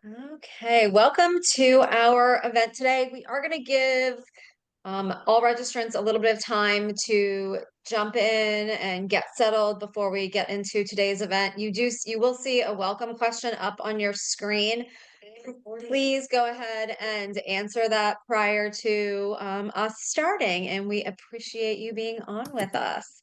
Okay, welcome to our event today. We are going to give all registrants a little bit of time to jump in and get settled before we get into today's event. You will see a welcome question up on your screen. Please go ahead and answer that prior to us starting, and we appreciate you being on with us.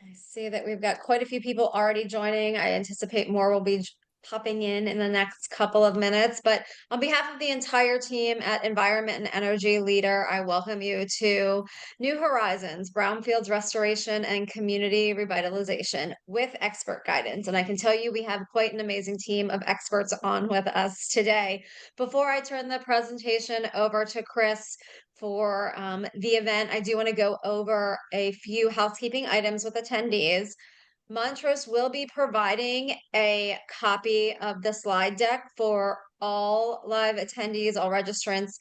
I see that we've got quite a few people already joining. I anticipate more will be popping in the next couple of minutes. But on behalf of the entire team at Environment+Energy Leader, I welcome you to New Horizons, Brownfields Restoration and Community Revitalization with expert guidance. And I can tell you we have quite an amazing team of experts on with us today. Before I turn the presentation over to Chris, for the event, I do want to go over a few housekeeping items with attendees. Montrose will be providing a copy of the slide deck for all live attendees, all registrants.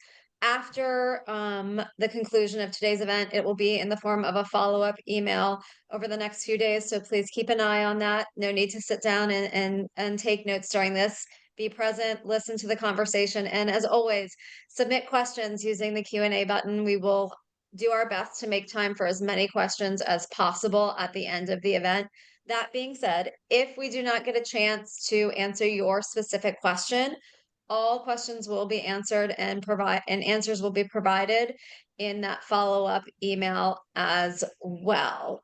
After the conclusion of today's event, it will be in the form of a follow-up email over the next few days. So please keep an eye on that. No need to sit down and take notes during this. Be present, listen to the conversation, and as always, submit questions using the Q&A button. We will do our best to make time for as many questions as possible at the end of the event. That being said, if we do not get a chance to answer your specific question, all questions will be answered and answers will be provided in that follow-up email as well.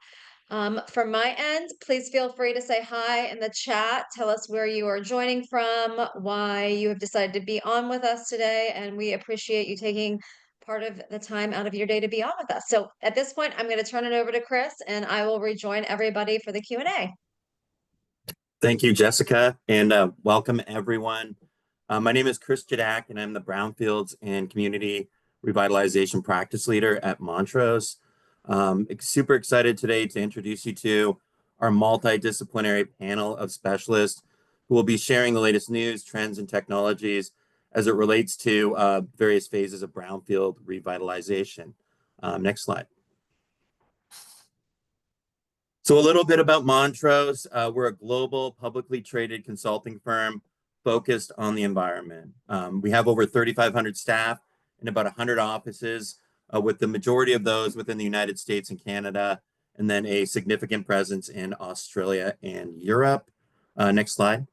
From my end, please feel free to say hi in the chat. Tell us where you are joining from, why you have decided to be on with us today, and we appreciate you taking part of the time out of your day to be on with us. So at this point, I'm going to turn it over to Chris, and I will rejoin everybody for the Q&A. Thank you, Jessica, and welcome everyone. My name is Chris Jadak, and I'm the Brownfields and Community Revitalization Practice Leader at Montrose. Super excited today to introduce you to our multidisciplinary panel of specialists who will be sharing the latest news, trends, and technologies as it relates to various phases of brownfield revitalization. Next slide. So a little bit about Montrose. We're a global publicly traded consulting firm focused on the environment. We have over 3,500 staff and about 100 offices, with the majority of those within the United States and Canada, and then a significant presence in Australia and Europe. Next slide.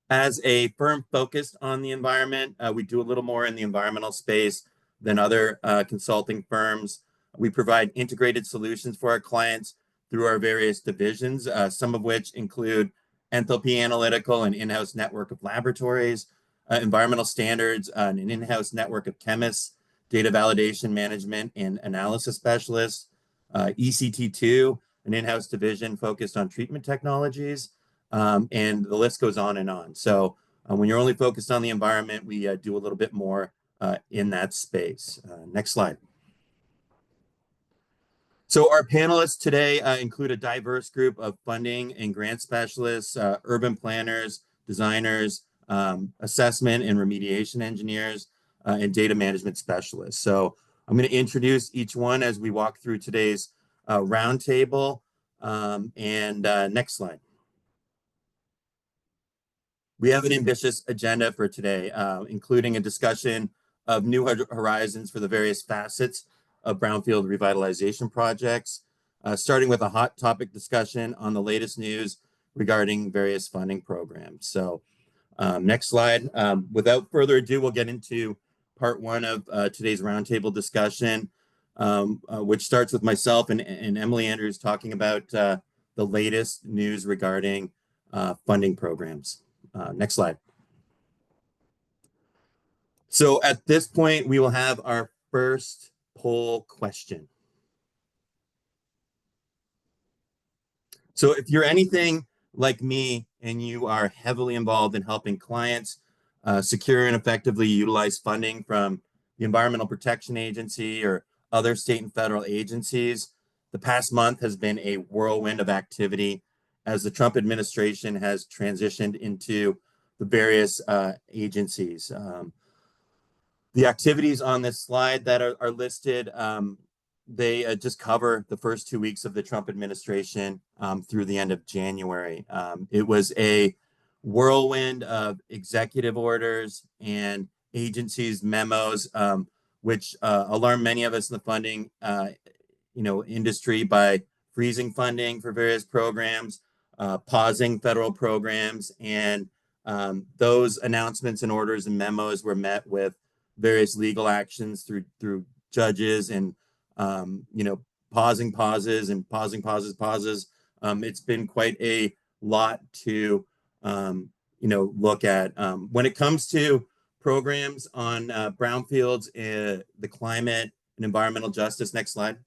As a firm focused on the environment, we do a little more in the environmental space than other consulting firms. We provide integrated solutions for our clients through our various divisions, some of which include enthalpy analytical and in-house network of laboratories, environmental standards, an in-house network of chemists, data validation management and analysis specialists, ECT2, an in-house division focused on treatment technologies, and the list goes on and on. So when you're only focused on the environment, we do a little bit more in that space. Next slide. So our panelists today include a diverse group of funding and grant specialists, urban planners, designers, assessment and remediation engineers, and data management specialists. So I'm going to introduce each one as we walk through today's roundtable. Next slide. We have an ambitious agenda for today, including a discussion of new horizons for the various facets of brownfield revitalization projects, starting with a hot topic discussion on the latest news regarding various funding programs. So next slide. Without further ado, we'll get into part one of today's roundtable discussion, which starts with myself and Emily Andrews talking about the latest news regarding funding programs. Next slide. So at this point, we will have our first poll question. So if you're anything like me and you are heavily involved in helping clients secure and effectively utilize funding from the Environmental Protection Agency or other state and federal agencies, the past month has been a whirlwind of activity as the Trump administration has transitioned into the various agencies. The activities on this slide that are listed, they just cover the first 2 weeks of the Trump administration through the end of January. It was a whirlwind of executive orders and agencies memos, which alarm many of us in the funding industry by freezing funding for various programs, pausing federal programs, and those announcements and orders and memos were met with various legal actions through judges and pausing pauses and pausing pauses. It's been quite a lot to look at when it comes to programs on brownfields, the climate and environmental justice. Next slide.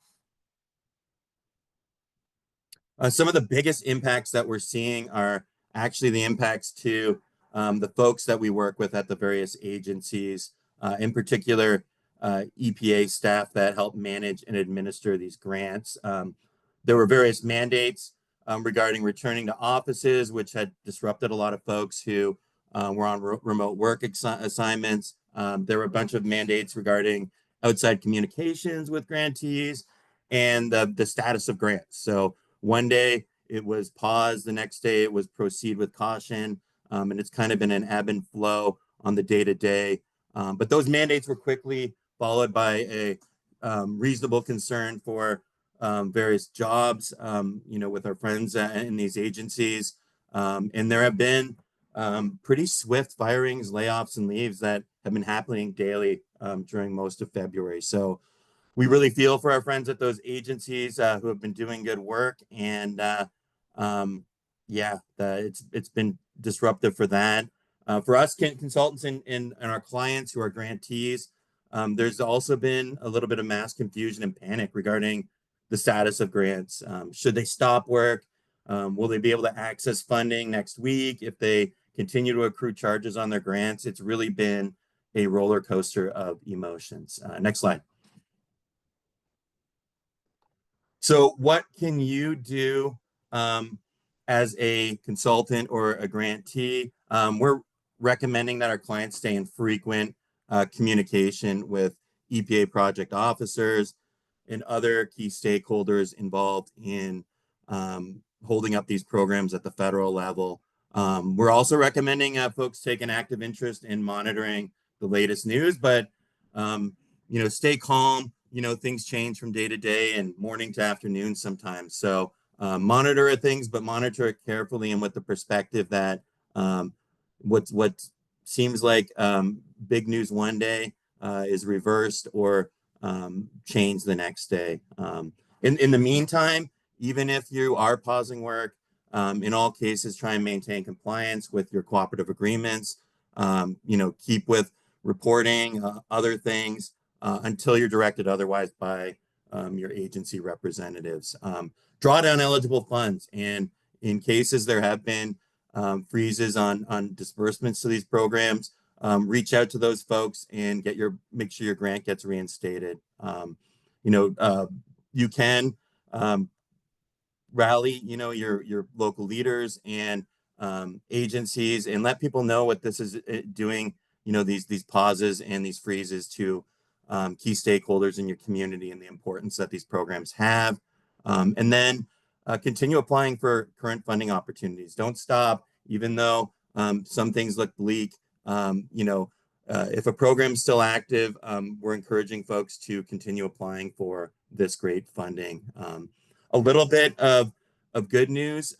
Some of the biggest impacts that we're seeing are actually the impacts to the folks that we work with at the various agencies, in particular, EPA staff that help manage and administer these grants. There were various mandates regarding returning to offices, which had disrupted a lot of folks who were on remote work assignments. There were a bunch of mandates regarding outside communications with grantees and the status of grants. So one day it was pause, the next day it was proceed with caution, and it's kind of been an ebb and flow on the day-to-day. But those mandates were quickly followed by a reasonable concern for various jobs, with our friends in these agencies. And there have been pretty swift firings, layoffs, and leaves that have been happening daily during most of February. So we really feel for our friends at those agencies who have been doing good work, and it's been disruptive for that. For us consultants and our clients who are grantees, there's also been a little bit of mass confusion and panic regarding the status of grants. Should they stop work? Will they be able to access funding next week if they continue to accrue charges on their grants? It's really been a roller coaster of emotions. Next slide. So what can you do as a consultant or a grantee? We're recommending that our clients stay in frequent communication with EPA project officers and other key stakeholders involved in holding up these programs at the federal level. We're also recommending folks take an active interest in monitoring the latest news, but stay calm. Things change from day to day and morning to afternoon sometimes. So monitor things, but monitor it carefully and with the perspective that what seems like big news one day is reversed or changed the next day. In the meantime, even if you are pausing work, in all cases, try and maintain compliance with your cooperative agreements. Keep with reporting other things until you're directed otherwise by your agency representatives. Draw down eligible funds, and in cases there have been freezes on disbursements to these programs, reach out to those folks and make sure your grant gets reinstated. You can rally, your local leaders and agencies and let people know what this is doing. These pauses and these freezes to key stakeholders in your community and the importance that these programs have. And then continue applying for current funding opportunities. Don't stop, even though some things look bleak. If a program's still active, we're encouraging folks to continue applying for this great funding. A little bit of good news,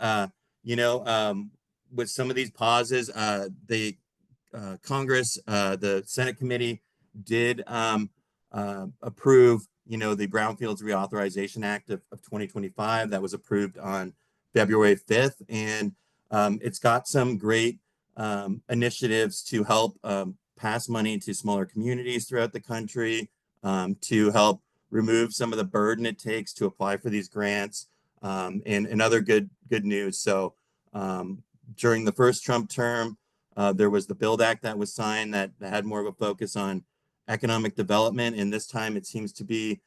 with some of these pauses, the Congress, the Senate committee did approve, the Brownfields Reauthorization Act of 2025 that was approved on February 5th. And it's got some great initiatives to help pass money to smaller communities throughout the country, to help remove some of the burden it takes to apply for these grants, and other good news. So during the first Trump term, there was the BUILD Act that was signed that had more of a focus on economic development, and this time it seems to be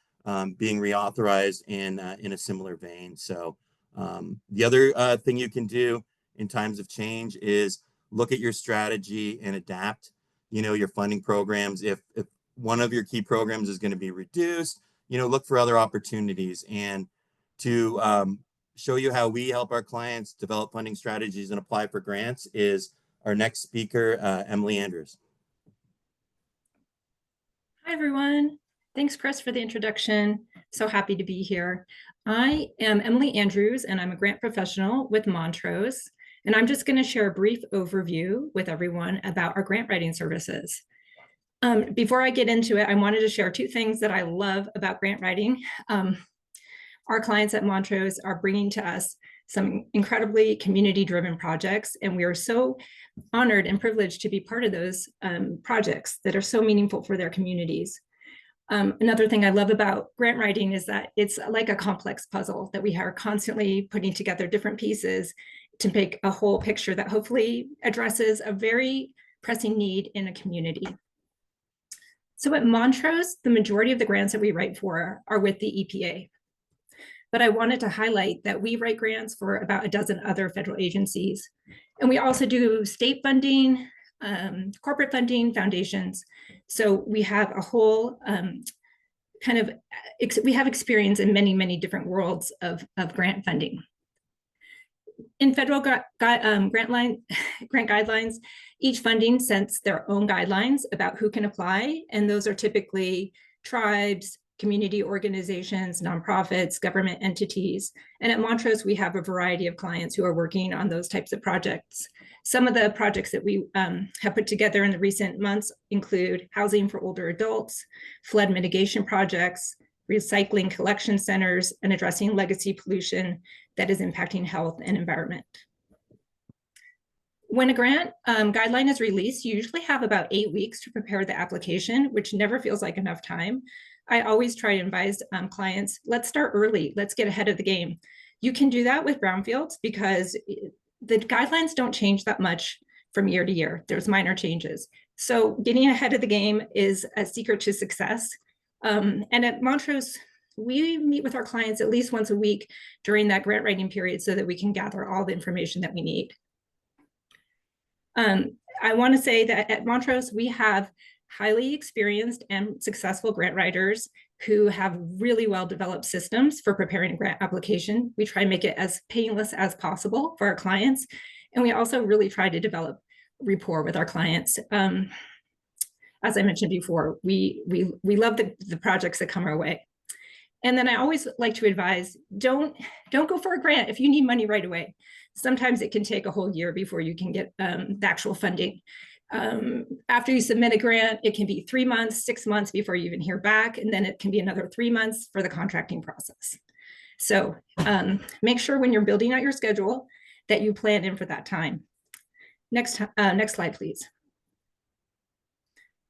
being reauthorized in a similar vein. So the other thing you can do in times of change is look at your strategy and adapt, your funding programs. If one of your key programs is going to be reduced, look for other opportunities. And to show you how we help our clients develop funding strategies and apply for grants is our next speaker, Emily Andrews. Hi, everyone. Thanks, Chris, for the introduction. So happy to be here. I am Emily Andrews, and I'm a grant professional with Montrose. And I'm just going to share a brief overview with everyone about our grant writing services. Before I get into it, I wanted to share two things that I love about grant writing. Our clients at Montrose are bringing to us some incredibly community-driven projects, and we are so honored and privileged to be part of those projects that are so meaningful for their communities. Another thing I love about grant writing is that it's like a complex puzzle that we are constantly putting together different pieces to make a whole picture that hopefully addresses a very pressing need in a community. So at Montrose, the majority of the grants that we write for are with the EPA. But I wanted to highlight that we write grants for about a dozen other federal agencies. And we also do state funding, corporate funding, foundations. So we have a whole we have experience in many, many different worlds of grant funding. In federal grant guidelines, each funding sets their own guidelines about who can apply. And those are typically tribes, community organizations, nonprofits, government entities. And at Montrose, we have a variety of clients who are working on those types of projects. Some of the projects that we have put together in the recent months include housing for older adults, flood mitigation projects, recycling collection centers, and addressing legacy pollution that is impacting health and environment. When a grant guideline is released, you usually have about 8 weeks to prepare the application, which never feels like enough time. I always try to advise clients, let's start early, let's get ahead of the game. You can do that with Brownfields because the guidelines don't change that much from year to year. There's minor changes. So getting ahead of the game is a secret to success. And at Montrose, we meet with our clients at least once a week during that grant writing period so that we can gather all the information that we need. I want to say that at Montrose, we have highly experienced and successful grant writers who have really well-developed systems for preparing a grant application. We try to make it as painless as possible for our clients. And we also really try to develop rapport with our clients. As I mentioned before, we love the projects that come our way. And then I always like to advise, don't go for a grant if you need money right away. Sometimes it can take a whole year before you can get the actual funding. After you submit a grant, it can be 3 months, 6 months before you even hear back, and then it can be another 3 months for the contracting process. So make sure when you're building out your schedule that you plan in for that time. Next slide, please.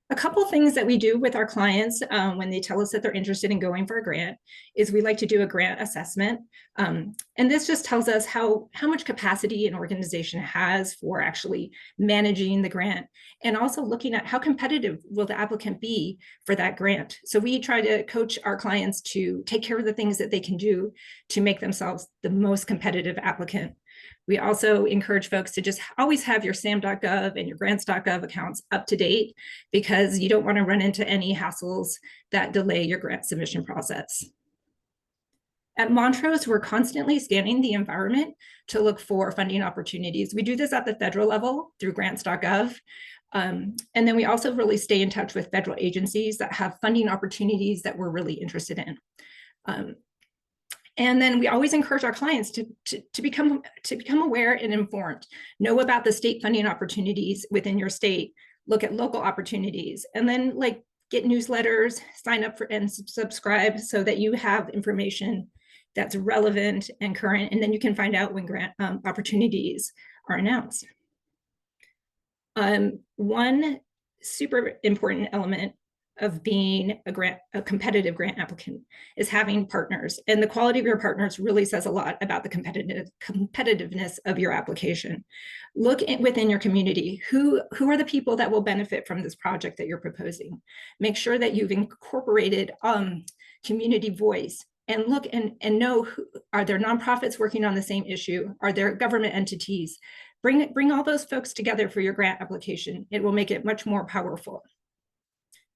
A couple things that we do with our clients when they tell us that they're interested in going for a grant is we like to do a grant assessment. And this just tells us how much capacity an organization has for actually managing the grant and also looking at how competitive will the applicant be for that grant. So we try to coach our clients to take care of the things that they can do to make themselves the most competitive applicant. We also encourage folks to just always have your SAM.gov and your grants.gov accounts up to date because you don't want to run into any hassles that delay your grant submission process. At Montrose, we're constantly scanning the environment to look for funding opportunities. We do this at the federal level through grants.gov. And then we also really stay in touch with federal agencies that have funding opportunities that we're really interested in. And then we always encourage our clients to become aware and informed, know about the state funding opportunities within your state, look at local opportunities, and then get newsletters, sign up for and subscribe so that you have information that's relevant and current, and then you can find out when grant opportunities are announced. One super important element of being a competitive grant applicant is having partners. And the quality of your partners really says a lot about the competitiveness of your application. Look within your community, who are the people that will benefit from this project that you're proposing? Make sure that you've incorporated community voice and look and know, are there nonprofits working on the same issue? Are there government entities? Bring all those folks together for your grant application. It will make it much more powerful.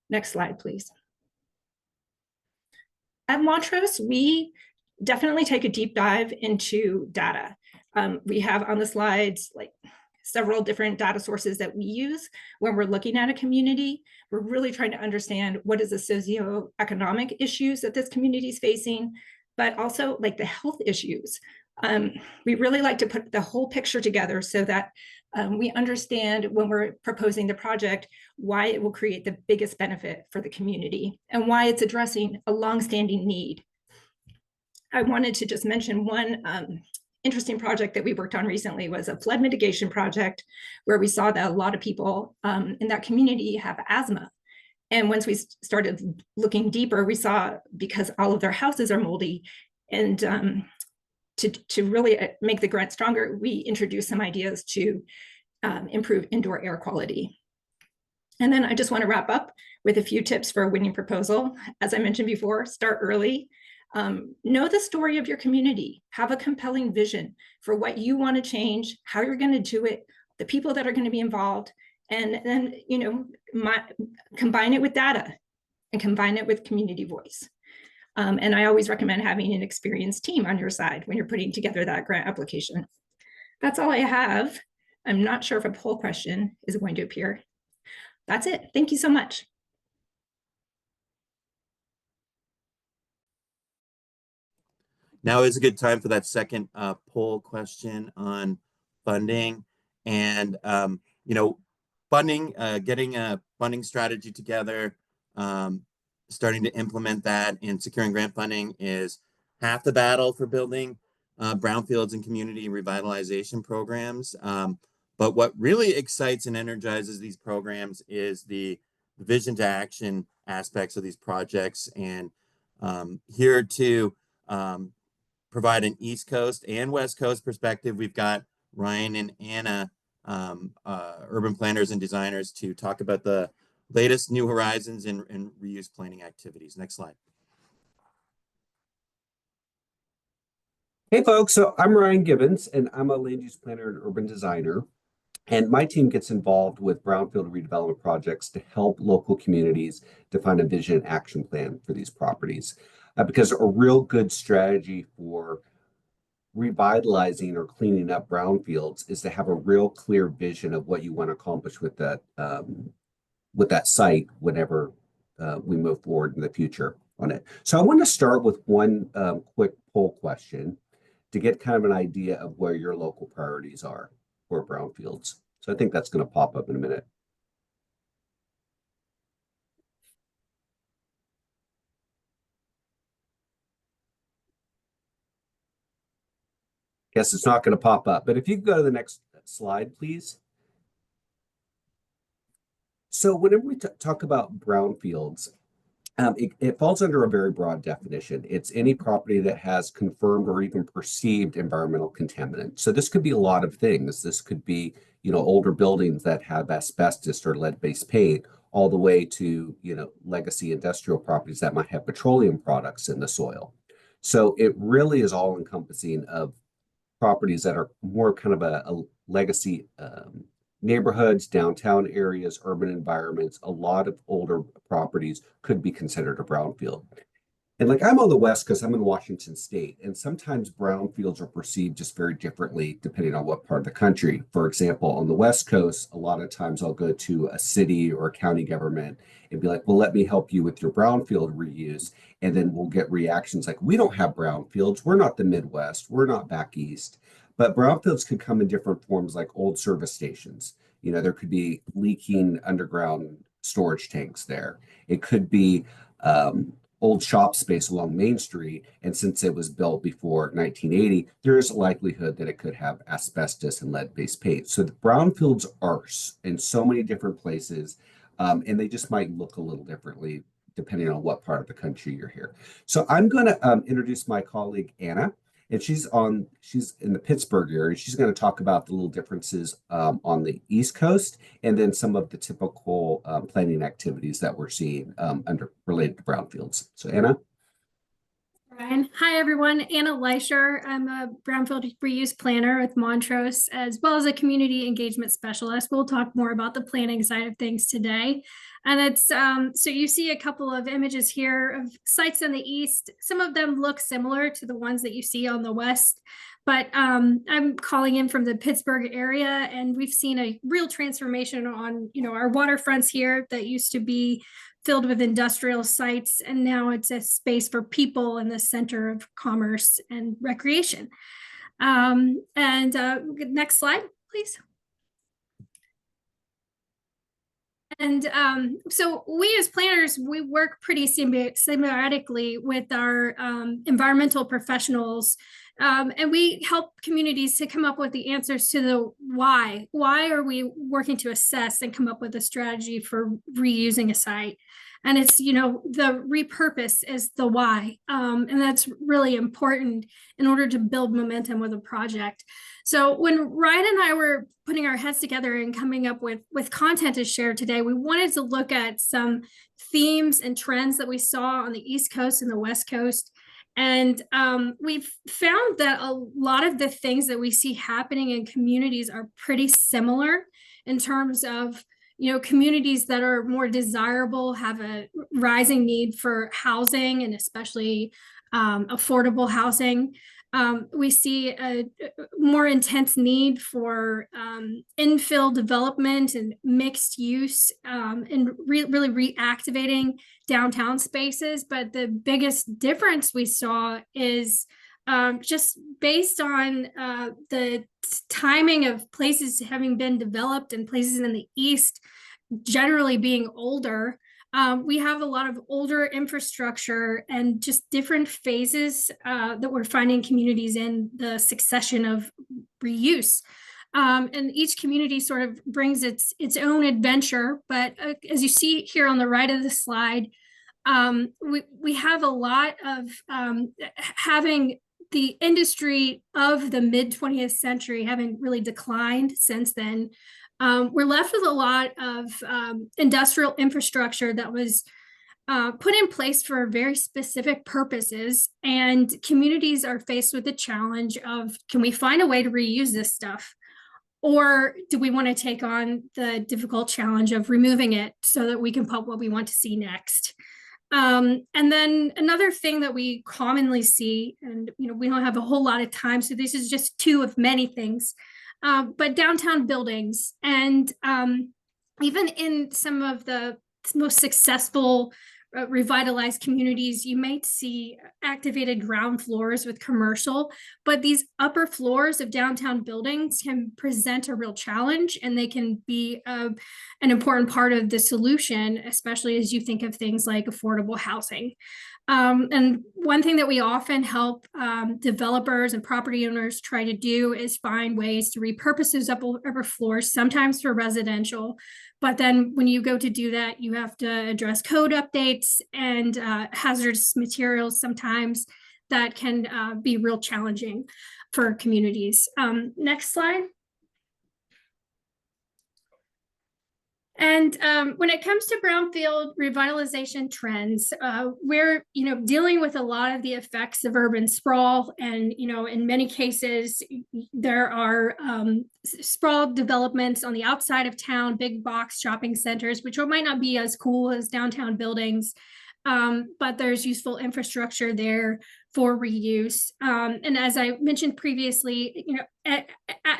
Next slide, please. At Montrose, we definitely take a deep dive into data. We have on the slides several different data sources that we use when we're looking at a community. We're really trying to understand what is the socioeconomic issues that this community is facing, but also like the health issues. We really like to put the whole picture together so that we understand when we're proposing the project why it will create the biggest benefit for the community and why it's addressing a longstanding need. I wanted to just mention one interesting project that we worked on recently was a flood mitigation project where we saw that a lot of people in that community have asthma. And once we started looking deeper, we saw because all of their houses are moldy, and to really make the grant stronger, we introduced some ideas to improve indoor air quality. And then I just want to wrap up with a few tips for a winning proposal. As I mentioned before, start early. Know the story of your community, have a compelling vision for what you want to change, how you're going to do it, the people that are going to be involved, and then, you know, combine it with data and combine it with community voice. And I always recommend having an experienced team on your side when you're putting together that grant application. That's all I have. I'm not sure if a poll question is going to appear. That's it. Thank you so much. Now is a good time for that second poll question on funding. And, you know, funding, getting a funding strategy together, starting to implement that and securing grant funding is half the battle for building brownfields and community revitalization programs. But what really excites and energizes these programs is the vision to action aspects of these projects. And here to provide an East Coast and West Coast perspective, we've got Ryan and Anna, urban planners and designers, to talk about the latest new horizons in reuse planning activities. Next slide. Hey folks, so I'm Ryan Gibbons and I'm a land use planner and urban designer. And my team gets involved with brownfield redevelopment projects to help local communities define a vision and action plan for these properties. Because a real good strategy for revitalizing or cleaning up brownfields is to have a real clear vision of what you want to accomplish with that site whenever we move forward in the future on it. So I want to start with one quick poll question to get kind of an idea of where your local priorities are for brownfields. So I think that's going to pop up in a minute. Guess it's not going to pop up, but if you could go to the next slide, please. So whenever we talk about brownfields, it falls under a very broad definition. It's any property that has confirmed or even perceived environmental contaminant. So this could be a lot of things. This could be, you know, older buildings that have asbestos or lead-based paint, all the way to, you know, legacy industrial properties that might have petroleum products in the soil. So it really is all encompassing of properties that are more kind of a legacy neighborhoods, downtown areas, urban environments. A lot of older properties could be considered a brownfield. And like I'm on the West because I'm in Washington State, and sometimes brownfields are perceived just very differently depending on what part of the country. For example, on the West Coast, a lot of times I'll go to a city or a county government and be like, well, let me help you with your brownfield reuse. And then we'll get reactions like, we don't have brownfields. We're not the Midwest. We're not back East. But brownfields could come in different forms, like old service stations. You know, there could be leaking underground storage tanks there. It could be old shop space along Main Street. And since it was built before 1980, there is a likelihood that it could have asbestos and lead-based paint. So the brownfields are in so many different places, and they just might look a little differently depending on what part of the country you're here. So I'm going to introduce my colleague, Anna. And she's in the Pittsburgh area. She's going to talk about the little differences on the East Coast, and then some of the typical planning activities that we're seeing related to brownfields. So Anna. Ryan. Hi, everyone. Anna Leischer. I'm a brownfield reuse planner with Montrose, as well as a community engagement specialist. We'll talk more about the planning side of things today. And it's so you see a couple of images here of sites in the east. Some of them look similar to the ones that you see on the west, but I'm calling in from the Pittsburgh area, and we've seen a real transformation on, you know, our waterfronts here that used to be filled with industrial sites, and now it's a space for people in the center of commerce and recreation. Next slide, please. And so we as planners, we work pretty symbiotically with our environmental professionals, and we help communities to come up with the answers to the why. Why are we working to assess and come up with a strategy for reusing a site? And it's, you know, the repurpose is the why. And that's really important in order to build momentum with a project. So when Ryan and I were putting our heads together and coming up with content to share today, we wanted to look at some themes and trends that we saw on the East Coast and the West Coast. And we've found that a lot of the things that we see happening in communities are pretty similar in terms of, you know, communities that are more desirable have a rising need for housing, and especially affordable housing. We see a more intense need for infill development and mixed use, and really reactivating downtown spaces. But the biggest difference we saw is just based on the timing of places having been developed and places in the East generally being older. We have a lot of older infrastructure and just different phases that we're finding communities in the succession of reuse. And each community sort of brings its own adventure. But as you see here on the right of the slide, we have a lot of having the industry of the mid 20th century having really declined since then. We're left with a lot of industrial infrastructure that was put in place for very specific purposes, and communities are faced with the challenge of, can we find a way to reuse this stuff? Or do we want to take on the difficult challenge of removing it so that we can put what we want to see next? And then another thing that we commonly see, and you know, we don't have a whole lot of time, so this is just two of many things, but downtown buildings, and even in some of the most successful revitalized communities, you might see activated ground floors with commercial, but these upper floors of downtown buildings can present a real challenge, and they can be an important part of the solution, especially as you think of things like affordable housing. And one thing that we often help developers and property owners try to do is find ways to repurpose those upper floors, sometimes for residential. But then when you go to do that, you have to address code updates and hazardous materials sometimes that can be real challenging for communities. Next slide. And when it comes to brownfield revitalization trends, we're dealing with a lot of the effects of urban sprawl, and in many cases there are sprawl developments on the outside of town, big box shopping centers, which might not be as cool as downtown buildings, but there's useful infrastructure there for reuse. And as I mentioned previously,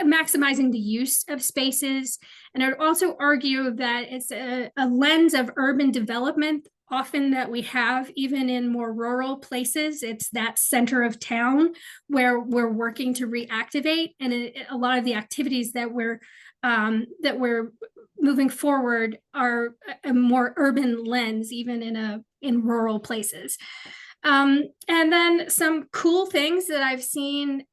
maximizing the use of spaces. And I would also argue that it's a lens of urban development often that we have even in more rural places. It's that center of town where we're working to reactivate, and a lot of the activities that we're moving forward are a more urban lens, even in rural places. And then some cool things that I've seen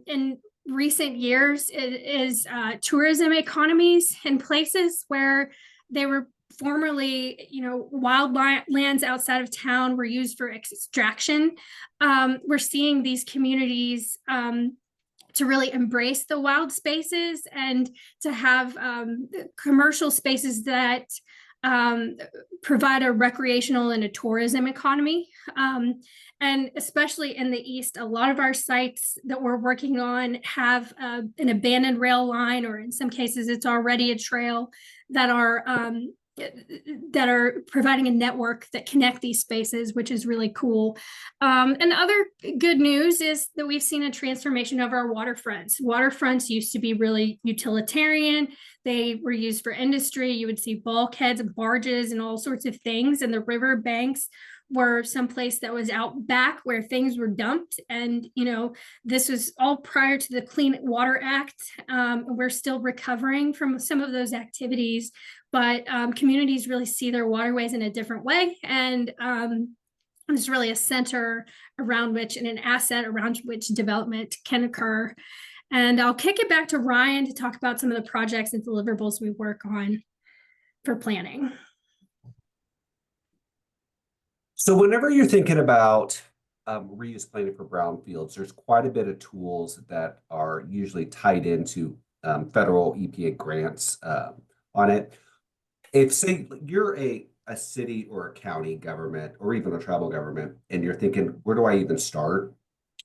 in recent years is tourism economies in places where they were formerly, wild lands outside of town were used for extraction. We're seeing these communities to really embrace the wild spaces and to have commercial spaces that provide a recreational and a tourism economy. And especially in the East, a lot of our sites that we're working on have an abandoned rail line, or in some cases it's already a trail, that are that are providing a network that connect these spaces, which is really cool. And other good news is that we've seen a transformation of our waterfronts. Waterfronts used to be really utilitarian. They were used for industry. You would see bulkheads and barges and all sorts of things. And the river banks were someplace that was out back where things were dumped. And, this was all prior to the Clean Water Act. We're still recovering from some of those activities, but communities really see their waterways in a different way. And there's really a center around which and an asset around which development can occur. And I'll kick it back to Ryan to talk about some of the projects and deliverables we work on for planning. So whenever you're thinking about reuse planning for brownfields, there's quite a bit of tools that are usually tied into federal EPA grants on it. If, say, you're a city or a county government or even a tribal government, and you're thinking, where do I even start?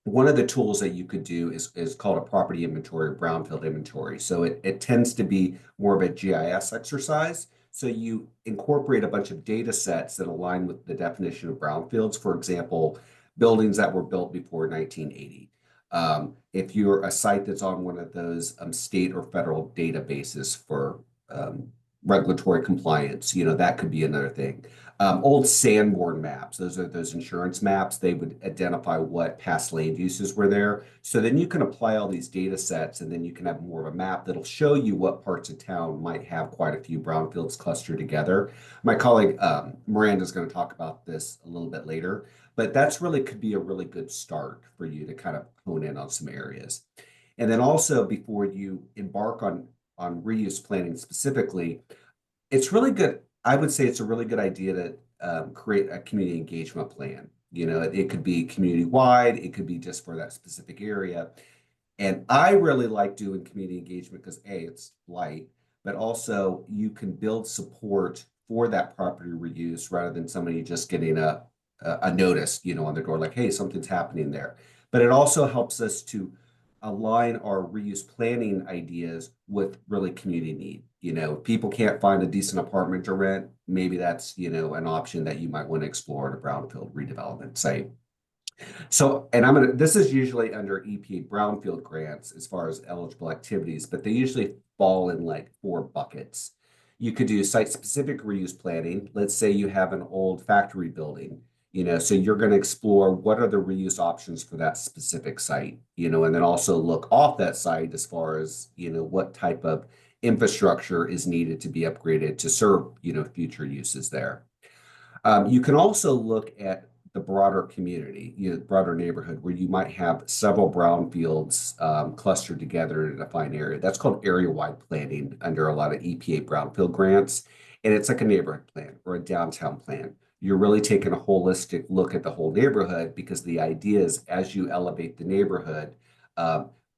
One of the tools that you could do is called a property inventory or brownfield inventory. So it tends to be more of a GIS exercise. So you incorporate a bunch of data sets that align with the definition of brownfields. For example, buildings that were built before 1980. If you're a site that's on one of those state or federal databases for regulatory compliance, that could be another thing. Old Sanborn maps, those are those insurance maps. They would identify what past land uses were there. So then you can apply all these data sets, and then you can have more of a map that'll show you what parts of town might have quite a few brownfields clustered together. My colleague Miranda is going to talk about this a little bit later, but that's really could be a really good start for you to kind of hone in on some areas. And then also, before you embark on reuse planning specifically, it's really good. I would say it's a really good idea to create a community engagement plan. It could be community wide, it could be just for that specific area. And I really like doing community engagement because it's light, but also you can build support for that property reuse rather than somebody just getting a notice, on their door, like, hey, something's happening there. But it also helps us to align our reuse planning ideas with really community need. If people can't find a decent apartment to rent, maybe that's, an option that you might want to explore at a brownfield redevelopment site. So, and this is usually under EPA brownfield grants as far as eligible activities, but they usually fall in like 4 buckets. You could do site-specific reuse planning. Let's say you have an old factory building. So you're going to explore what are the reuse options for that specific site, and then also look off that site as far as, what type of infrastructure is needed to be upgraded to serve, future uses there. You can also look at the broader community, broader neighborhood where you might have several brownfields clustered together in a defined area. That's called area-wide planning under a lot of EPA brownfield grants. And it's like a neighborhood plan or a downtown plan. You're really taking a holistic look at the whole neighborhood because the idea is as you elevate the neighborhood,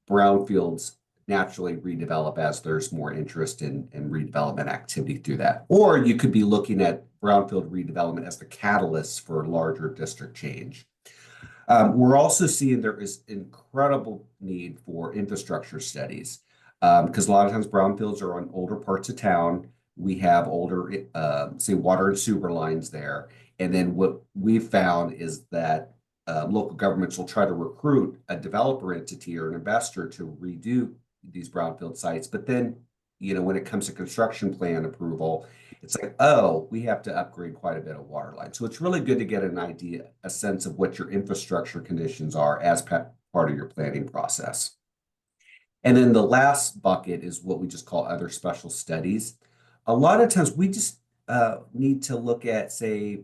brownfields naturally redevelop as there's more interest in redevelopment activity through that. Or you could be looking at brownfield redevelopment as the catalyst for larger district change. We're also seeing there is incredible need for infrastructure studies because a lot of times brownfields are on older parts of town. We have older, say, water and sewer lines there. And then what we've found is that local governments will try to recruit a developer entity or an investor to redo these brownfield sites. But then, when it comes to construction plan approval, it's like, oh, we have to upgrade quite a bit of water line. So it's really good to get an idea, a sense of what your infrastructure conditions are as part of your planning process. And then the last bucket is what we just call other special studies. A lot of times we just need to look at, say,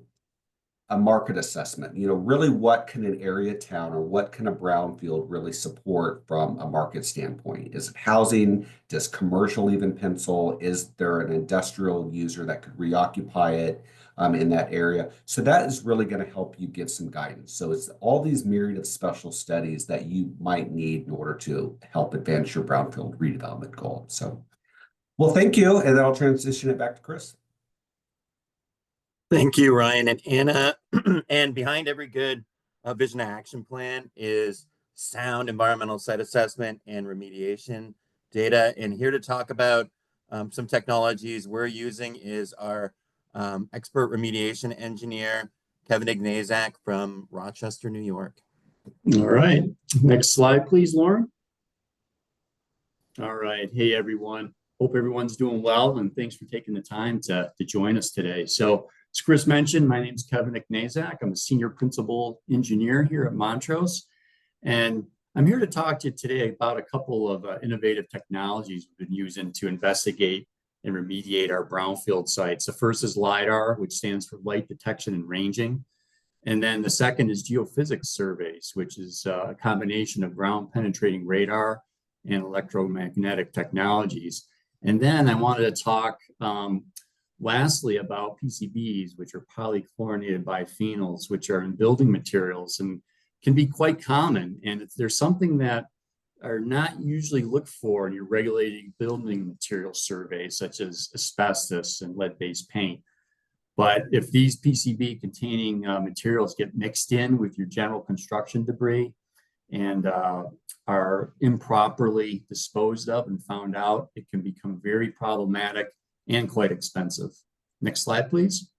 a market assessment, really what can an area town or what can a brownfield really support from a market standpoint? Is it housing? Does commercial even pencil? Is there an industrial user that could reoccupy it in that area? So that is really going to help you give some guidance. So it's all these myriad of special studies that you might need in order to help advance your brownfield redevelopment goal. So, well, thank you. And then I'll transition it back to Chris. Thank you, Ryan and Anna. And behind every good vision action plan is sound environmental site assessment and remediation data. And here to talk about some technologies we're using is our expert remediation engineer, Kevin Ignazak from Rochester, New York. All right. Next slide, please, Lauren. All right. Hey, everyone. Hope everyone's doing well, and thanks for taking the time to join us today. So, as Chris mentioned, my name is Kevin Ignazak. I'm a senior principal engineer here at Montrose, and I'm here to talk to you today about a couple of innovative technologies we've been using to investigate and remediate our brownfield sites. The first is LiDAR, which stands for light detection and ranging. And then the second is geophysics surveys, which is a combination of ground penetrating radar and electromagnetic technologies. And then I wanted to talk lastly about PCBs, which are polychlorinated biphenyls, which are in building materials and can be quite common. And there's something that are not usually looked for in your regulating building material surveys, such as asbestos and lead-based paint. But if these PCB containing materials get mixed in with your general construction debris and are improperly disposed of and found out, it can become very problematic and quite expensive. Next slide, please.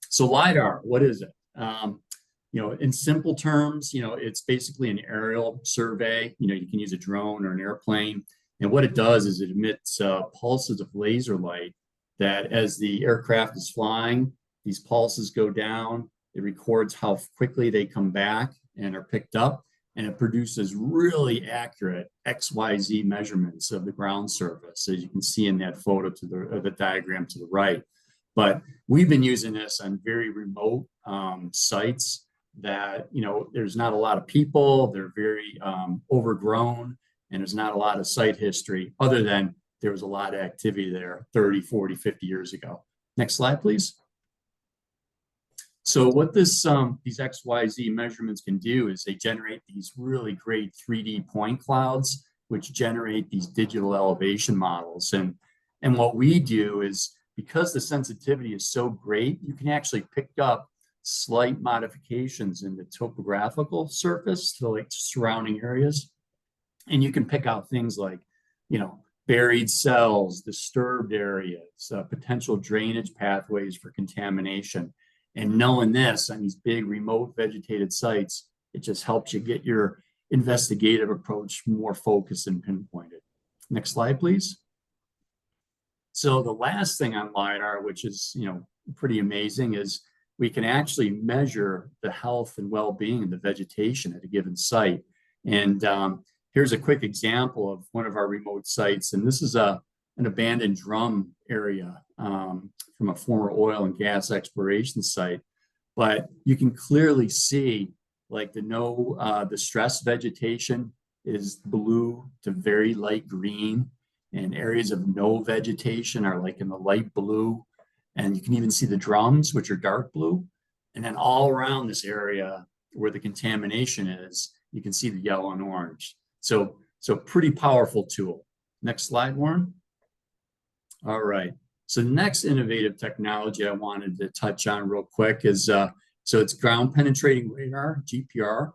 So LiDAR, what is it? In simple terms, it's basically an aerial survey. You can use a drone or an airplane. And what it does is it emits pulses of laser light that as the aircraft is flying, these pulses go down. It records how quickly they come back and are picked up. And it produces really accurate XYZ measurements of the ground surface, as you can see in that photo to the diagram to the right. But we've been using this on very remote sites that, there's not a lot of people, they're very overgrown, and there's not a lot of site history other than there was a lot of activity there 30, 40, 50 years ago. Next slide, please. So what these XYZ measurements can do is they generate these really great 3D point clouds, which generate these digital elevation models. And what we do is, because the sensitivity is so great, you can actually pick up slight modifications in the topographical surface to like surrounding areas. And you can pick out things like, buried cells, disturbed areas, potential drainage pathways for contamination. And knowing this on these big remote vegetated sites, it just helps you get your investigative approach more focused and pinpointed. Next slide, please. So the last thing on LiDAR, which is pretty amazing, is we can actually measure the health and well-being of the vegetation at a given site. And here's a quick example of one of our remote sites. And this is an abandoned drum area from a former oil and gas exploration site. But you can clearly see like the stress vegetation is blue to very light green, and areas of no vegetation are like in the light blue. And you can even see the drums, which are dark blue. And then all around this area where the contamination is, you can see the yellow and orange. So pretty powerful tool. Next slide, Warren. All right. So the next innovative technology I wanted to touch on real quick is, so it's ground penetrating radar, GPR.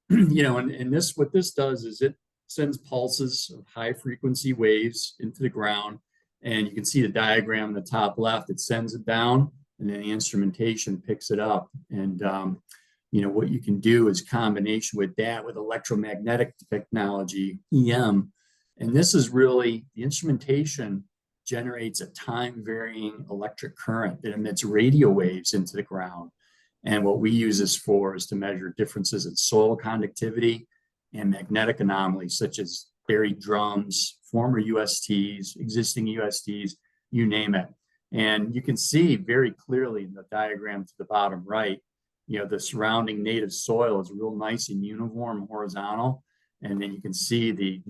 And what this does is it sends pulses of high frequency waves into the ground. And you can see the diagram in the top left. It sends it down, and then the instrumentation picks it up. And what you can do is combination with that with electromagnetic technology, EM. And this is really, the instrumentation generates a time varying electric current that emits radio waves into the ground. And what we use this for is to measure differences in soil conductivity and magnetic anomalies, such as buried drums, former USTs, existing USTs, you name it. And you can see very clearly in the diagram to the bottom right, the surrounding native soil is real nice and uniform, horizontal. And then you can see the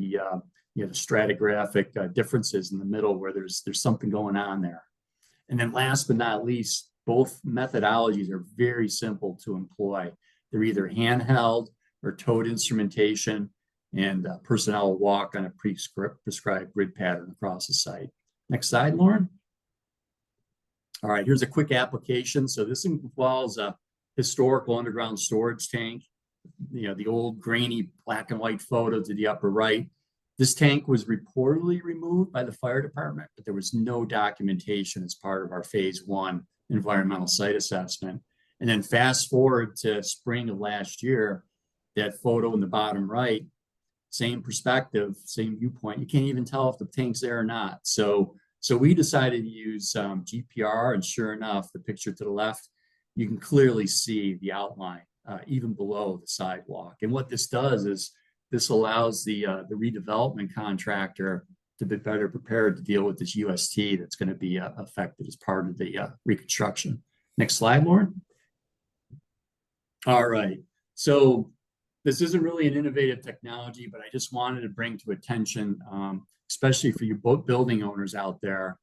stratigraphic differences in the middle where there's something going on there. And then last but not least, both methodologies are very simple to employ. They're either handheld or towed instrumentation, and personnel will walk on a prescribed grid pattern across the site. Next slide, Lauren. All right, here's a quick application. So this involves a historical underground storage tank. The old grainy black and white photo to the upper right. This tank was reportedly removed by the fire department, but there was no documentation as part of our phase 1 environmental site assessment. And then fast forward to spring of last year, that photo in the bottom right, same perspective, same viewpoint. You can't even tell if the tank's there or not. So we decided to use GPR, and sure enough, the picture to the left, you can clearly see the outline even below the sidewalk. And what this does is this allows the redevelopment contractor to be better prepared to deal with this UST that's going to be affected as part of the reconstruction. Next slide, Lauren. All right. So this isn't really an innovative technology, but I just wanted to bring to attention, especially for you building owners out there,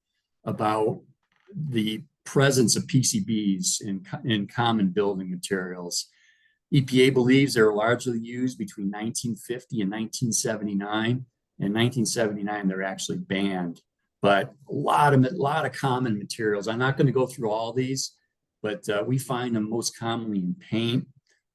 about the presence of PCBs in common building materials. EPA believes they were largely used between 1950 and 1979. In 1979, they're actually banned, but a lot of common materials. I'm not going to go through all these, but we find them most commonly in paint,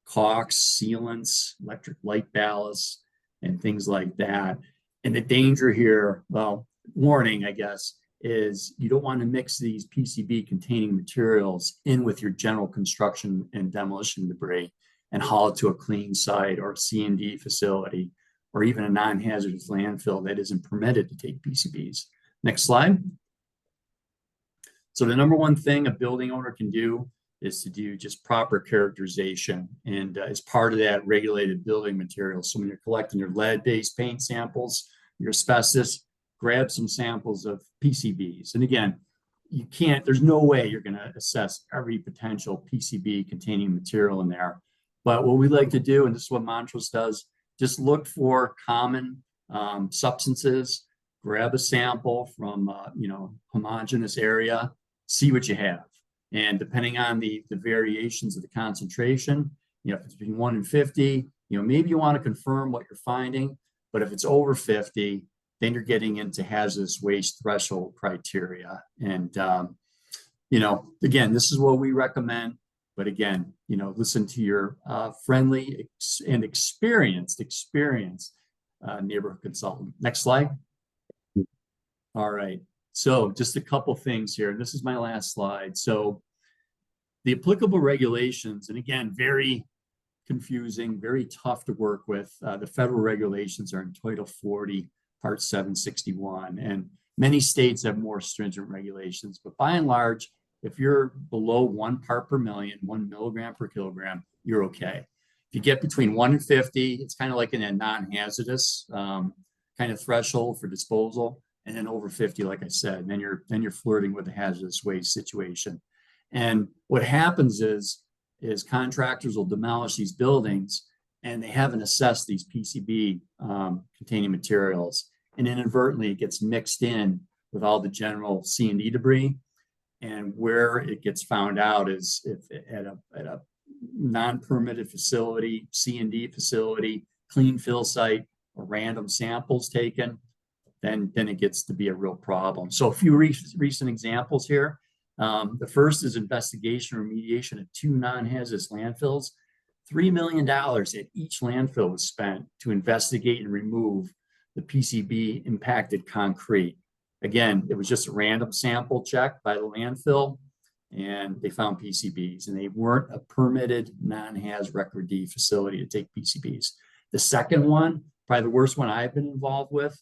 caulks, sealants, electric light ballasts, and things like that. And the danger here, well, warning, I guess, is you don't want to mix these PCB containing materials in with your general construction and demolition debris and haul it to a clean site or a C&D facility or even a non-hazardous landfill that isn't permitted to take PCBs. Next slide. So the number one thing a building owner can do is to do just proper characterization, and as part of that, regulated building materials. So when you're collecting your lead-based paint samples, your asbestos, grab some samples of PCBs. And again, you can't, there's no way you're going to assess every potential PCB containing material in there. But what we like to do, and this is what Montrose does, just look for common substances, grab a sample from homogeneous area, see what you have. And depending on the variations of the concentration, if it's between 1 and 50, maybe you want to confirm what you're finding. But if it's over 50, then you're getting into hazardous waste threshold criteria. And, again, this is what we recommend. But again, listen to your friendly and experienced neighborhood consultant. Next slide. All right. So just a couple things here. And this is my last slide. So the applicable regulations, and again, very confusing, very tough to work with. The federal regulations are in Title 40, Part 761. And many states have more stringent regulations. But by and large, if you're below 1 part per million, 1 milligram per kilogram, you're okay. If you get between 1 and 50, it's kind of like in a non-hazardous kind of threshold for disposal. And then over 50, like I said, then you're flirting with a hazardous waste situation. And what happens is contractors will demolish these buildings and they haven't assessed these PCB containing materials. And inadvertently, it gets mixed in with all the general C&D debris. And where it gets found out is if at a non-permitted facility, C&D facility, clean fill site, or random samples taken, then it gets to be a real problem. So a few recent examples here. The first is investigation or remediation of 2 non-hazardous landfills. $3 million at each landfill was spent to investigate and remove the PCB impacted concrete. Again, it was just a random sample check by the landfill, and they found PCBs, and they weren't a permitted non-haz Record D facility to take PCBs. The second one, probably the worst one I've been involved with,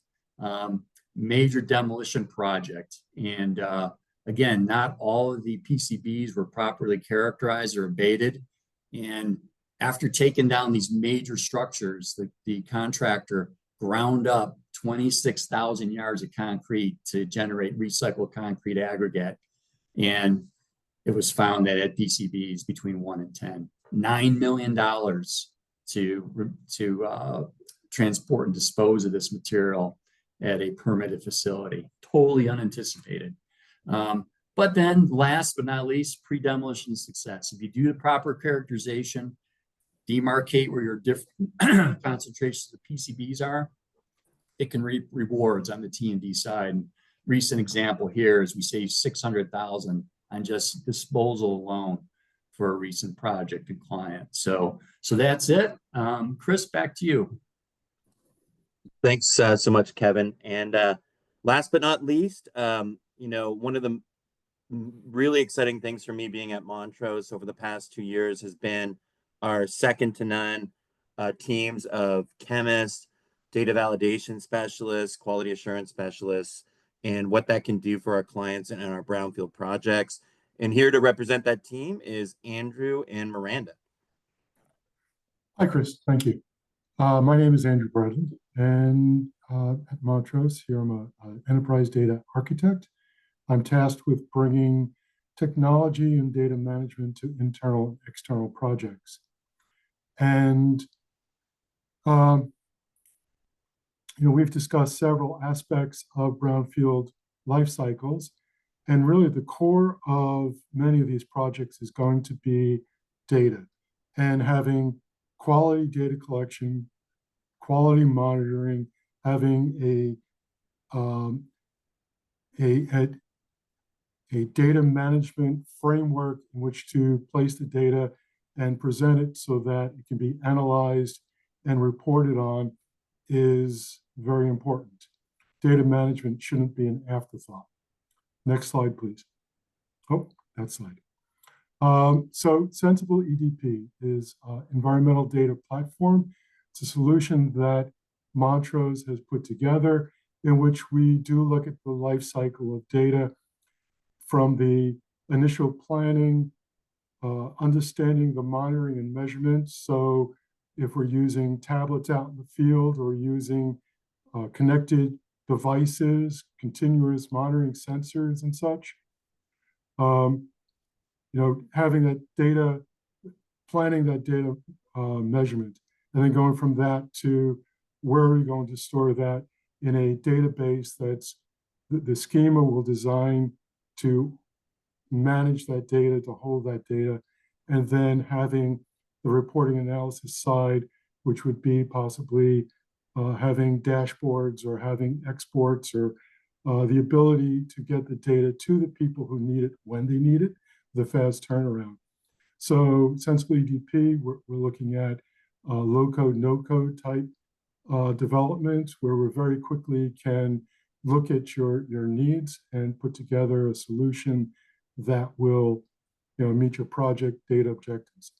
major demolition project. And again, not all of the PCBs were properly characterized or abated. And after taking down these major structures, the contractor ground up 26,000 yards of concrete to generate recycled concrete aggregate. And it was found that at PCBs between 1 and 10, $9 million to transport and dispose of this material at a permitted facility. Totally unanticipated. But then last but not least, pre-demolition success. If you do the proper characterization, demarcate where your different concentrations of PCBs are, it can reap rewards on the T&D side. And recent example here is we saved $600,000 on just disposal alone for a recent project and client. So that's it. Chris, back to you. Thanks so much, Kevin. And last but not least, one of the really exciting things for me being at Montrose over the past 2 years has been our second to none teams of chemists, data validation specialists, quality assurance specialists, and what that can do for our clients and our brownfield projects. And here to represent that team is Andrew and Miranda. Hi, Chris. Thank you. My name is Andrew Bradley, and at Montrose, here I'm an enterprise data architect. I'm tasked with bringing technology and data management to internal and external projects. And, we've discussed several aspects of brownfield life cycles. And really the core of many of these projects is going to be data and having quality data collection, quality monitoring, having a data management framework in which to place the data and present it so that it can be analyzed and reported on is very important. Data management shouldn't be an afterthought. Next slide, please. Oh, that slide. So Sensible EDP is environmental data platform. It's a solution that Montrose has put together in which we do look at the life cycle of data from the initial planning, understanding the monitoring and measurement. So if we're using tablets out in the field or using connected devices, continuous monitoring sensors and such, having that data, planning that data measurement, and then going from that to where are we going to store that in a database that's the schema will design to manage that data, to hold that data, and then having the reporting analysis side, which would be possibly having dashboards or having exports or the ability to get the data to the people who need it when they need it, the fast turnaround. So Sensible EDP, we're looking at low-code, no-code type development where we very quickly can look at your needs and put together a solution that will meet your project data objectives.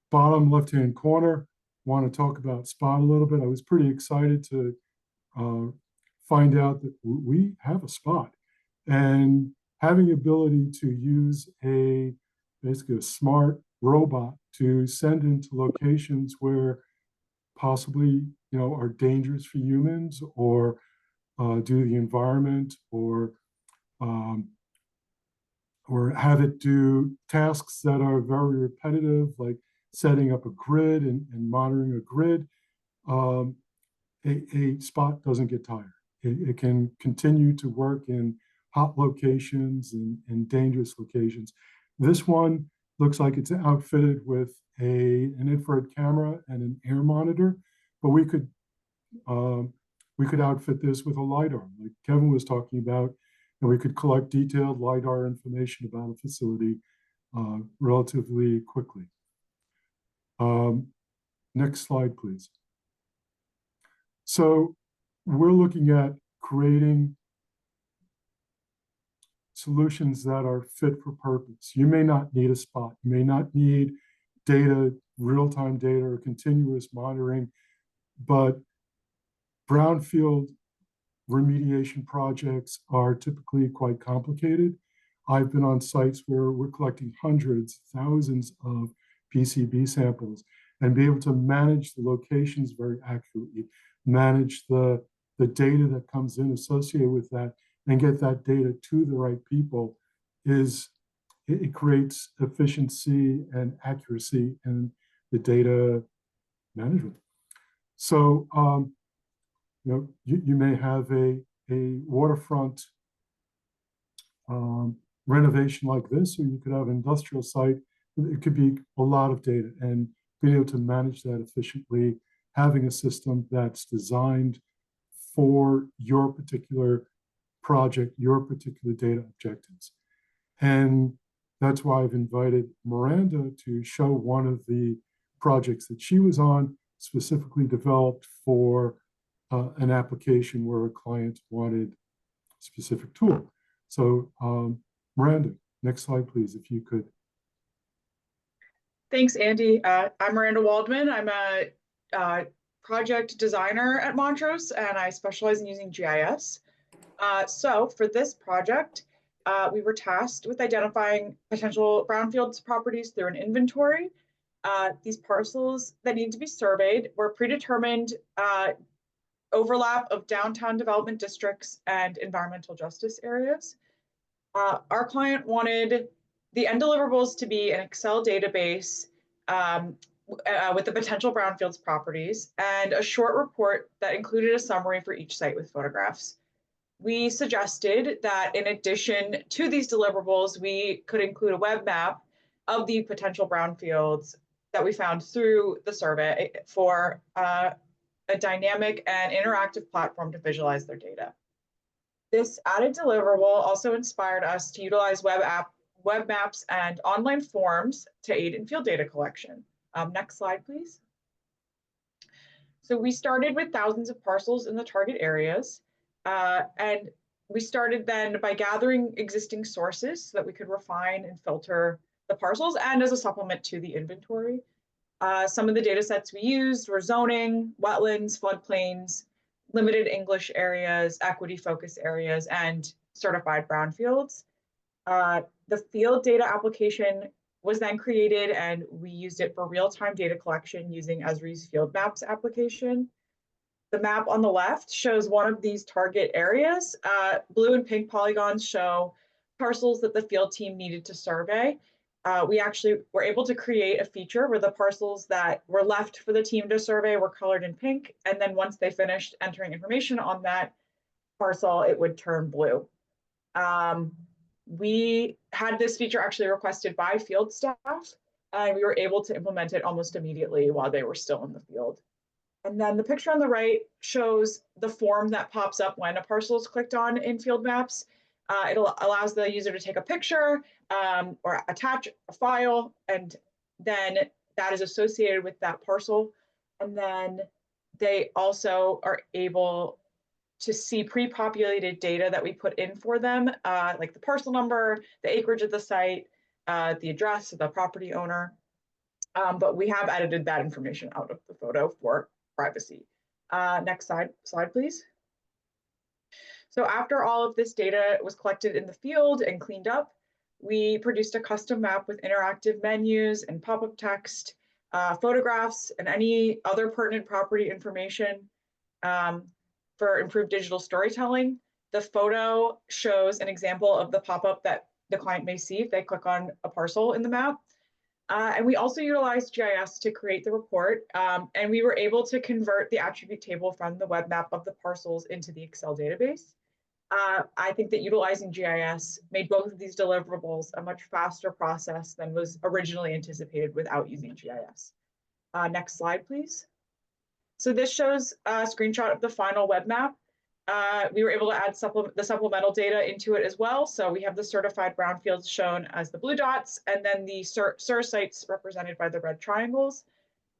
Bottom left-hand corner, want to talk about Spot a little bit. I was pretty excited to find out that we have a Spot, and having the ability to use basically a smart robot to send into locations where possibly are dangerous for humans or due to the environment, or have it do tasks that are very repetitive, like setting up a grid and monitoring a grid. A Spot doesn't get tired. It can continue to work in hot locations and dangerous locations. This one looks like it's outfitted with an infrared camera and an air monitor, but we could outfit this with a LiDAR, like Kevin was talking about, and we could collect detailed LiDAR information about a facility relatively quickly. Next slide, please. So we're looking at creating solutions that are fit for purpose. You may not need a Spot. You may not need data, real-time data or continuous monitoring, but brownfield remediation projects are typically quite complicated. I've been on sites where we're collecting hundreds, thousands of PCB samples and be able to manage the locations very accurately, manage the data that comes in associated with that, and get that data to the right people. It creates efficiency and accuracy in the data management. So you may have a waterfront renovation like this, or you could have an industrial site. It could be a lot of data, and being able to manage that efficiently, having a system that's designed for your particular project, your particular data objectives. And that's why I've invited Miranda to show one of the projects that she was on, specifically developed for an application where a client wanted a specific tool. So Miranda, next slide, please, if you could. Thanks, Andy. I'm Miranda Waldman. I'm a project designer at Montrose, and I specialize in using GIS. So for this project, we were tasked with identifying potential brownfields properties through an inventory. These parcels that need to be surveyed were predetermined overlap of downtown development districts and environmental justice areas. Our client wanted the end deliverables to be an Excel database with the potential brownfields properties and a short report that included a summary for each site with photographs. We suggested that in addition to these deliverables, we could include a web map of the potential brownfields that we found through the survey for a dynamic and interactive platform to visualize their data. This added deliverable also inspired us to utilize web maps and online forms to aid in field data collection. Next slide, please. So we started with thousands of parcels in the target areas. And we started then by gathering existing sources so that we could refine and filter the parcels and as a supplement to the inventory. Some of the data sets we used were zoning, wetlands, floodplains, limited English areas, equity focus areas, and certified brownfields. The field data application was then created and we used it for real-time data collection using Esri's Field Maps application. The map on the left shows one of these target areas. Blue and pink polygons show parcels that the field team needed to survey. We actually were able to create a feature where the parcels that were left for the team to survey were colored in pink. And then once they finished entering information on that parcel, it would turn blue. We had this feature actually requested by field staff, and we were able to implement it almost immediately while they were still in the field. And then the picture on the right shows the form that pops up when a parcel is clicked on in Field Maps. It allows the user to take a picture or attach a file, and then that is associated with that parcel. And then they also are able to see pre-populated data that we put in for them, like the parcel number, the acreage of the site, the address of the property owner. But we have edited that information out of the photo for privacy. Next slide, please. So after all of this data was collected in the field and cleaned up, we produced a custom map with interactive menus and pop-up text, photographs, and any other pertinent property information for improved digital storytelling. The photo shows an example of the pop-up that the client may see if they click on a parcel in the map. And we also utilized GIS to create the report, and we were able to convert the attribute table from the web map of the parcels into the Excel database. I think that utilizing GIS made both of these deliverables a much faster process than was originally anticipated without using GIS. Next slide, please. So this shows a screenshot of the final web map. We were able to add the supplemental data into it as well. So we have the certified brownfields shown as the blue dots, and then the SIR sites represented by the red triangles.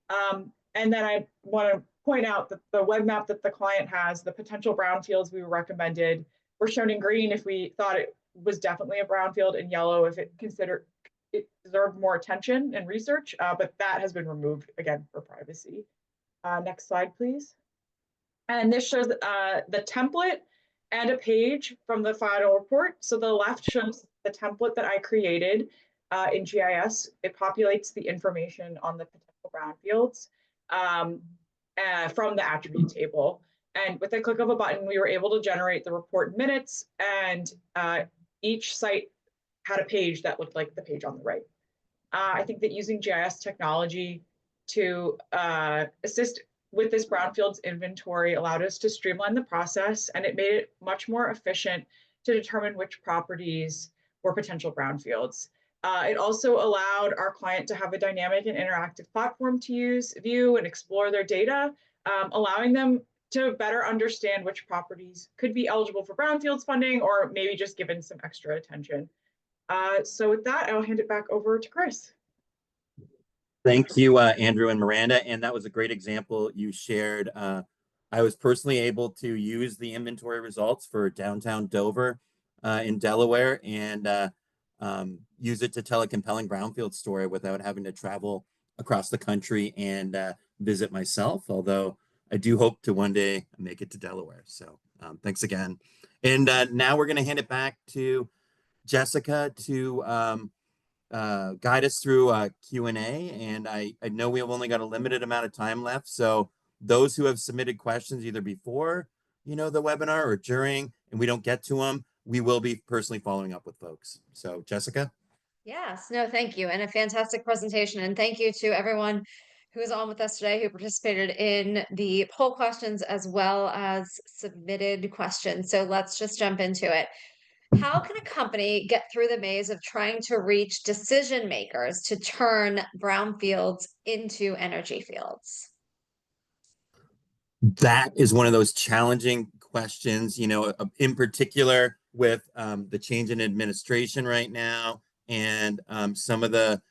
And then I want to point out that the web map that the client has, the potential brownfields we recommended, were shown in green if we thought it was definitely a brownfield, and yellow if it deserved more attention and research, but that has been removed again for privacy. Next slide, please. And this shows the template and a page from the final report. So the left shows the template that I created in GIS. It populates the information on the potential brownfields from the attribute table. And with a click of a button, we were able to generate the report in minutes, and each site had a page that looked like the page on the right. I think that using GIS technology to assist with this brownfields inventory allowed us to streamline the process, and it made it much more efficient to determine which properties were potential brownfields. It also allowed our client to have a dynamic and interactive platform to use, view, and explore their data, allowing them to better understand which properties could be eligible for brownfields funding or maybe just given some extra attention. So with that, I'll hand it back over to Chris. Thank you, Andrew and Miranda. And that was a great example you shared I was personally able to use the inventory results for downtown Dover in Delaware and use it to tell a compelling brownfield story without having to travel across the country and visit myself, although I do hope to one day make it to Delaware. So thanks again. And now we're going to hand it back to Jessica to guide us through Q&A. And I know we have only got a limited amount of time left. So those who have submitted questions either before, the webinar or during, and we don't get to them, we will be personally following up with folks. So Jessica? Yes, no, thank you. And a fantastic presentation. And thank you to everyone who is on with us today, who participated in the poll questions as well as submitted questions. So let's just jump into it. How can a company get through the maze of trying to reach decision makers to turn brownfields into energy fields? That is one of those challenging questions, in particular with the change in administration right now and some of the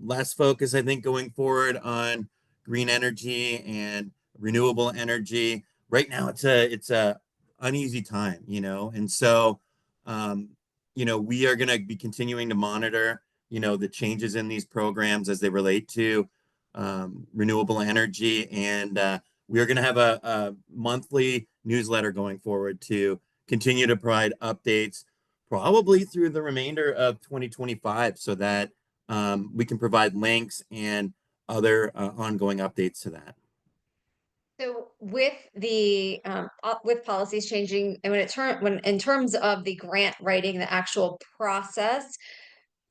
less focus, I think, going forward on green energy and renewable energy. Right now, it's a uneasy time, and so we are going to be continuing to monitor, the changes in these programs as they relate to renewable energy, and we are going to have a monthly newsletter going forward to continue to provide updates, probably through the remainder of 2025, so that we can provide links and other ongoing updates to that. So with the with policies changing, and when in terms of the grant writing, the actual process,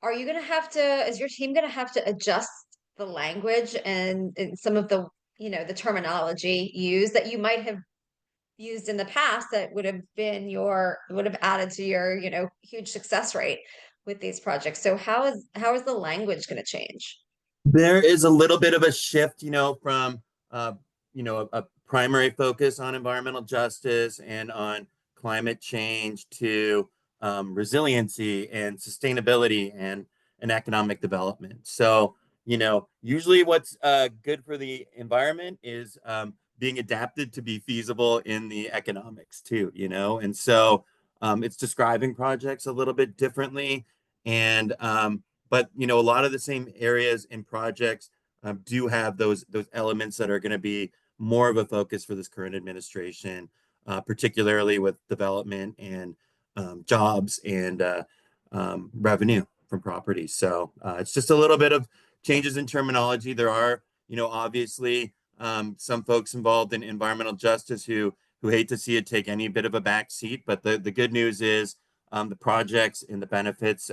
are you going to have to? Is your team going to have to adjust the language and some of the the terminology used that you might have used in the past that would have added to your huge success rate with these projects? So how is the language going to change? There is a little bit of a shift, from a primary focus on environmental justice and on climate change to resiliency and sustainability and economic development. So, usually what's good for the environment is being adapted to be feasible in the economics too, and so it's describing projects a little bit differently. And but a lot of the same areas and projects do have those elements that are going to be more of a focus for this current administration, particularly with development and jobs and revenue from property. So it's just a little bit of changes in terminology. There are, obviously some folks involved in environmental justice who hate to see it take any bit of a back seat. But the good news is the projects and the benefits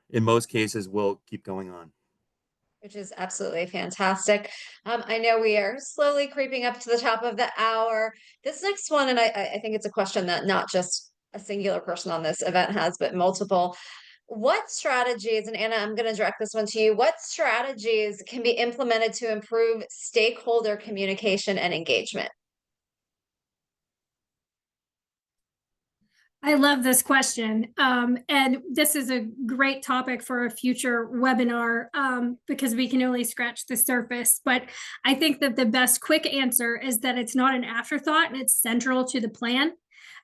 in most cases will keep going on. Which is absolutely fantastic. I know we are slowly creeping up to the top of the hour. This next one, and I think it's a question that not just a singular person on this event has, but multiple. What strategies, and Anna, I'm going to direct this one to you. What strategies can be implemented to improve stakeholder communication and engagement? I love this question. And this is a great topic for a future webinar because we can only scratch the surface. But I think that the best quick answer is that it's not an afterthought and it's central to the plan.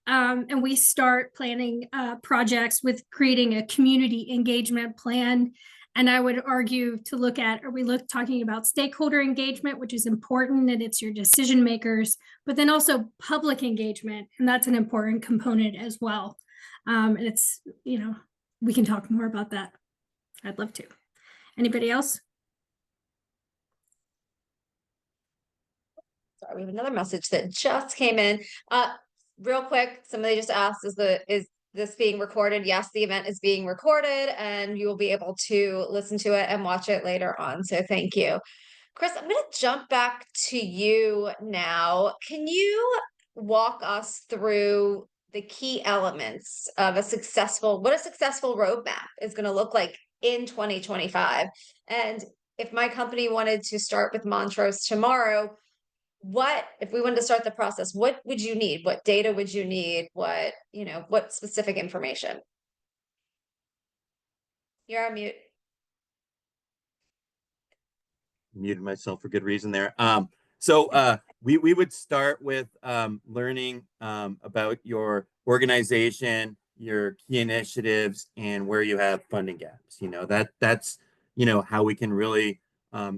And we start planning projects with creating a community engagement plan. And I would argue to look at, talking about stakeholder engagement, which is important and it's your decision makers, but then also public engagement. And that's an important component as well. And it's, we can talk more about that. I'd love to. Anybody else? Sorry, we have another message that just came in. Real quick, somebody just asked, is this being recorded? Yes, the event is being recorded and you will be able to listen to it and watch it later on. So thank you. Chris, I'm going to jump back to you now. Can you walk us through the key elements of what a successful roadmap is going to look like in 2025? And if my company wanted to start with Montrose tomorrow, if we wanted to start the process, what would you need? What data would you need? What specific information? You're on mute. Muted myself for good reason there. So we would start with learning about your organization, your key initiatives, and where you have funding gaps. That's how we can really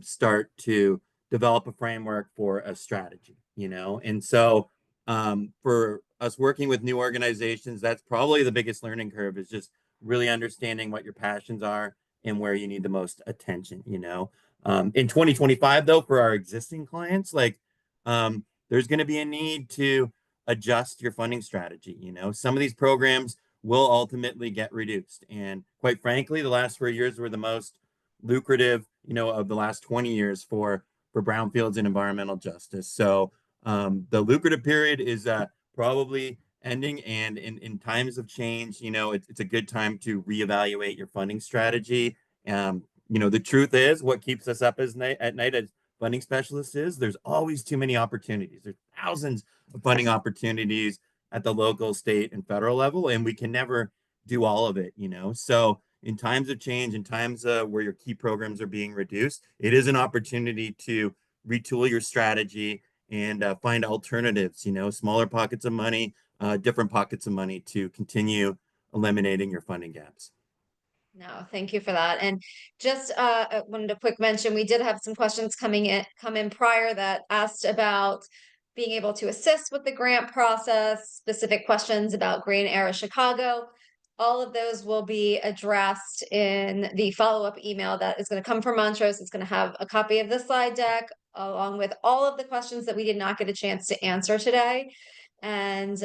start to develop a framework for a strategy. And so for us working with new organizations, that's probably the biggest learning curve, is just really understanding what your passions are and where you need the most attention. In 2025, though, for our existing clients, there's going to be a need to adjust your funding strategy. Some of these programs will ultimately get reduced. And quite frankly, the last 4 years were the most lucrative, of the last 20 years for brownfields and environmental justice. So the lucrative period is probably ending. And in times of change, it's a good time to reevaluate your funding strategy. The truth is, what keeps us up at night as funding specialists is there's always too many opportunities. There's thousands of funding opportunities at the local, state, and federal level, and we can never do all of it. So in times of change, in times where your key programs are being reduced, it is an opportunity to retool your strategy and find alternatives, smaller pockets of money, different pockets of money to continue eliminating your funding gaps. No, thank you for that. And just wanted a quick mention, we did have some questions come in prior that asked about being able to assist with the grant process, specific questions about Green Era Chicago. All of those will be addressed in the follow-up email that is going to come from Montrose. It's going to have a copy of the slide deck along with all of the questions that we did not get a chance to answer today, and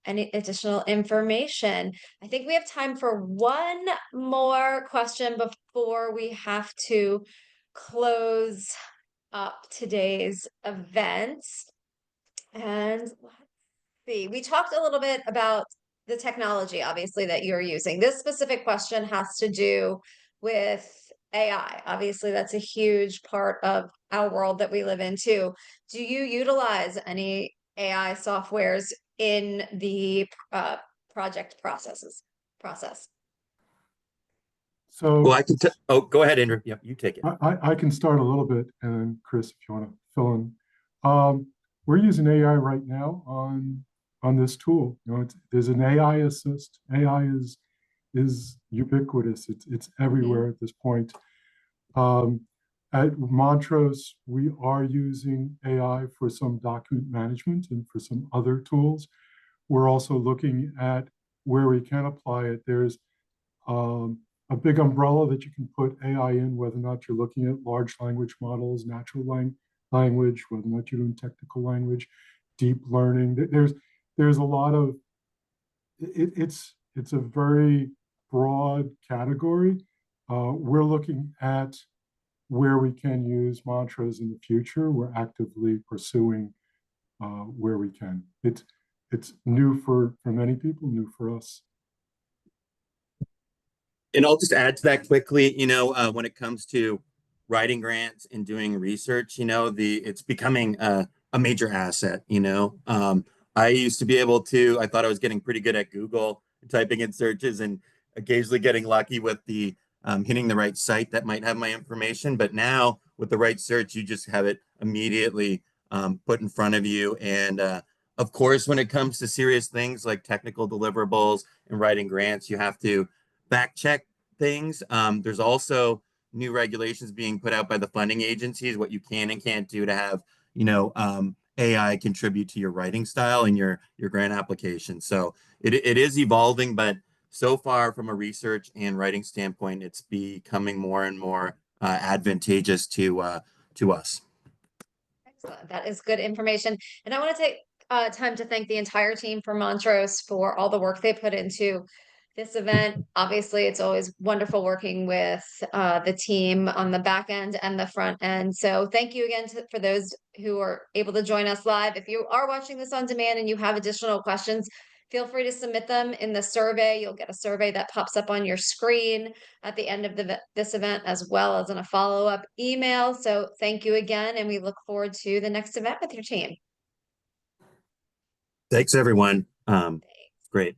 any additional information. I think we have time for one more question before we have to close up today's event. And let's see, we talked a little bit about the technology, obviously, that you're using. This specific question has to do with AI. Obviously, that's a huge part of our world that we live in too. Do you utilize any AI softwares in the project process? So Well, go ahead, Andrew. Yep, you take it. I can start a little bit, and then Chris, if you want to fill in. We're using AI right now on this tool. There's an AI assist. AI is ubiquitous. It's everywhere at this point. At Montrose, we are using AI for some document management and for some other tools. We're also looking at where we can apply it. There's a big umbrella that you can put AI in, whether or not you're looking at large language models, natural language, whether or not you're doing technical language, deep learning. There's a lot of, it's a very broad category. We're looking at where we can use Montrose in the future. We're actively pursuing where we can. It's new for many people, new for us. And I'll just add to that quickly, when it comes to writing grants and doing research, it's becoming a major asset. I used to be able to, I thought I was getting pretty good at Google, typing in searches and occasionally getting lucky with the hitting the right site that might have my information. But now with the right search, you just have it immediately put in front of you. And of course, when it comes to serious things like technical deliverables and writing grants, you have to fact check things. There's also new regulations being put out by the funding agencies, what you can and can't do to have, AI contribute to your writing style and your grant application. So it is evolving, but so far from a research and writing standpoint, it's becoming more and more advantageous to us. Excellent. That is good information. And I want to take time to thank the entire team for Montrose for all the work they put into this event. Obviously, it's always wonderful working with the team on the back end and the front end. So thank you again for those who are able to join us live. If you are watching this on demand and you have additional questions, feel free to submit them in the survey. You'll get a survey that pops up on your screen at the end of this event, as well as in a follow-up email. So thank you again, and we look forward to the next event with your team. Thanks, everyone. Great.